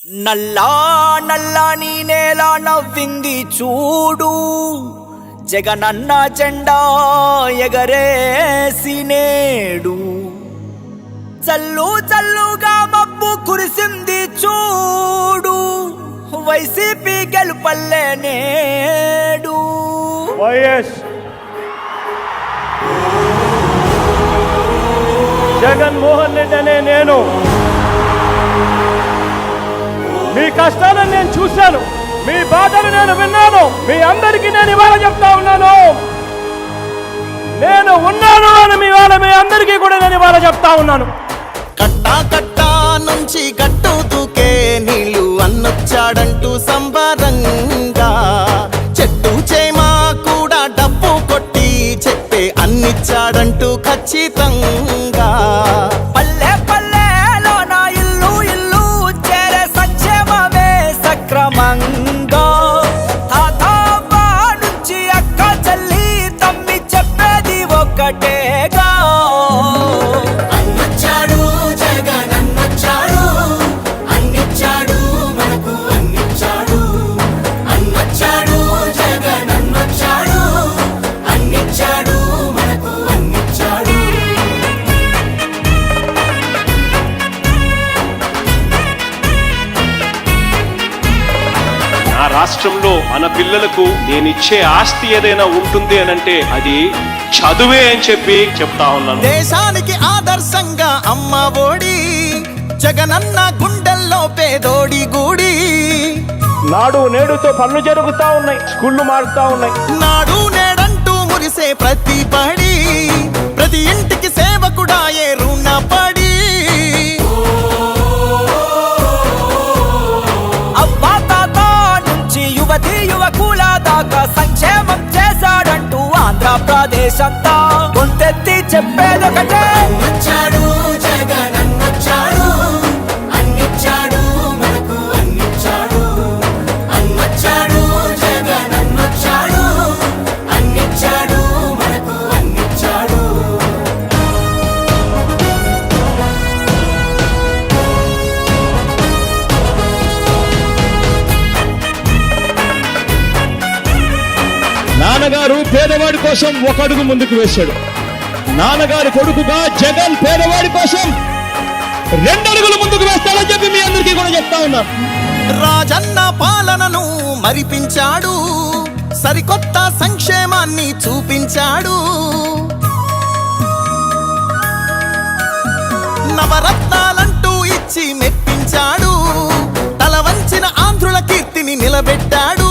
నల్లా నల్లని నేల నవ్వింది చూడు, జగనన్న జెండా ఎగరేసి నేడు. చల్లు చల్లుగా మబ్బు కురిసింది చూడు, వైసీపీ గెలుపల్లే నేడు. వైఎస్ జగన్మోహన్ రెడ్డి అనే నేను మీ కష్టాలను నేను చూశాను, మీ బాధలు నేను విన్నాను. మీ అందరికీ నేను ఇవాళ చెప్తా ఉన్నాను, నేను ఉన్నాను అని మీ అందరికీ కూడా నేను ఇవాళ చెప్తా ఉన్నాను. కట్టా కట్టా నుంచి గట్టు దూకే నీళ్ళు అన్నొచ్చాడంటూ సంబరంగా, చెట్టు చేమా కూడా డబ్బు కొట్టి చెప్పే అన్నిచ్చాడంటూ ఖచ్చితంగా. పల్లె పల్లెలో నా ఇల్లు ఇల్లు చేరే సంక్షేమమే సక్రమంగా. తాతవ్వ నుంచి అక్క చెల్లి తమ్మి చెప్పేది ఒక్కటేగా, అన్నొచ్చాడు జగన్ అన్నొచ్చాడు, అన్నిచ్చాడు మనకు అన్నిచ్చాడు. అన్నొచ్చాడు జగన్ అన్నొచ్చాడు, అన్నిచ్చాడు మనకు అన్నిచ్చాడు. నా రాష్ట్రంలో మన పిల్లలకు నేనిచ్చే ఆస్తి ఏదైనా ఉంటుంది అనంటే అది చదువే అని చెప్పి చెప్తా ఉన్నాను. దేశానికి ఆదర్శంగా అమ్మ ఒడి, జగనన్న గుండెల్లో పేదోడి గుడి. నాడు నేడుతో పనులు జరుగుతా ఉన్నాయి, స్కూళ్ళు మారుతా ఉన్నాయి. నాడు నేడంటూ మురిసే ప్రతి పడి, ప్రతి ఇంటికి సేవకుడా ఏ రుణపడి. అవ్వా తాత నుంచి యువతి యువకుల దాకా సంక్షేమం చేశాడంటూ ఆంధ్రప్రదేశ్ అంతా గొంతెత్తి చెప్పేదొకటే. అన్నొచ్చాడు జగన్ అన్నొచ్చాడు, అన్నిచ్చాడు మనకు అన్నిచ్చాడు. అన్నొచ్చాడు జగన్ అన్నొచ్చాడు, అన్నిచ్చాడు మనకు అన్నిచ్చాడు. నాన్నగారు పేదవాడి కోసం ఒక అడుగు ముందుకు వేశాడు. నాన్నగారి కొడుకుగా జగన్ పేదవాడి కోసం 2 అడుగులు ముందుకు వేస్తాడని చెప్పి మీ అందరికీ కూడా చెప్తా ఉన్నా. రాజన్న పాలనను మరిపించాడు, సరికొత్త సంక్షేమాన్ని చూపించాడు. నవరత్నాలంటూ ఇచ్చి మెప్పించాడు, తల వంచిన ఆంధ్రుల కీర్తిని నిలబెట్టాడు.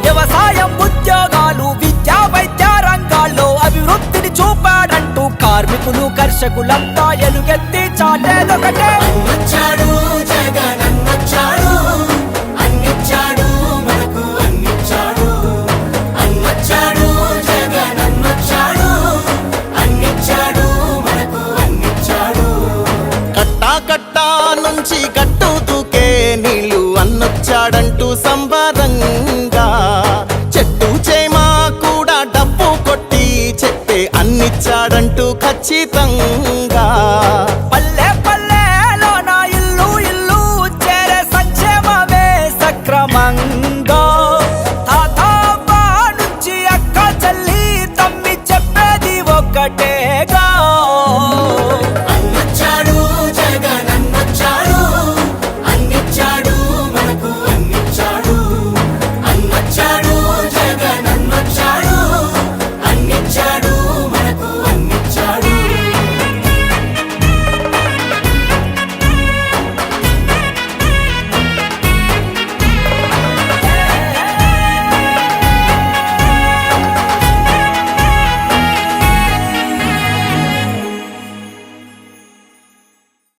వ్యవసాయం ఉద్యోగాలు విద్యా వైద్య రంగాల్లో అభివృద్ధిని చూపాడంటూ కార్మికులు కర్షకులంతా ఎలుగెత్తి చాటేదొకటే. అన్నొచ్చాడు జగన్ అన్నొచ్చాడు, అన్నిచ్చాడు మనకు అన్నిచ్చాడు. అన్నొచ్చాడు జగన్ అన్నొచ్చాడు, అన్నిచ్చాడు మనకు అన్నిచ్చాడు. కట్టా కట్టా నుంచి గట్టు దూకే నీళ్ళు అన్నొచ్చాడంటూ సంబరంగా, చెట్టు చేమా కూడా డబ్బు కొట్టి చెప్పే అన్నిచ్చాడంటూ ఖచ్చితంగా.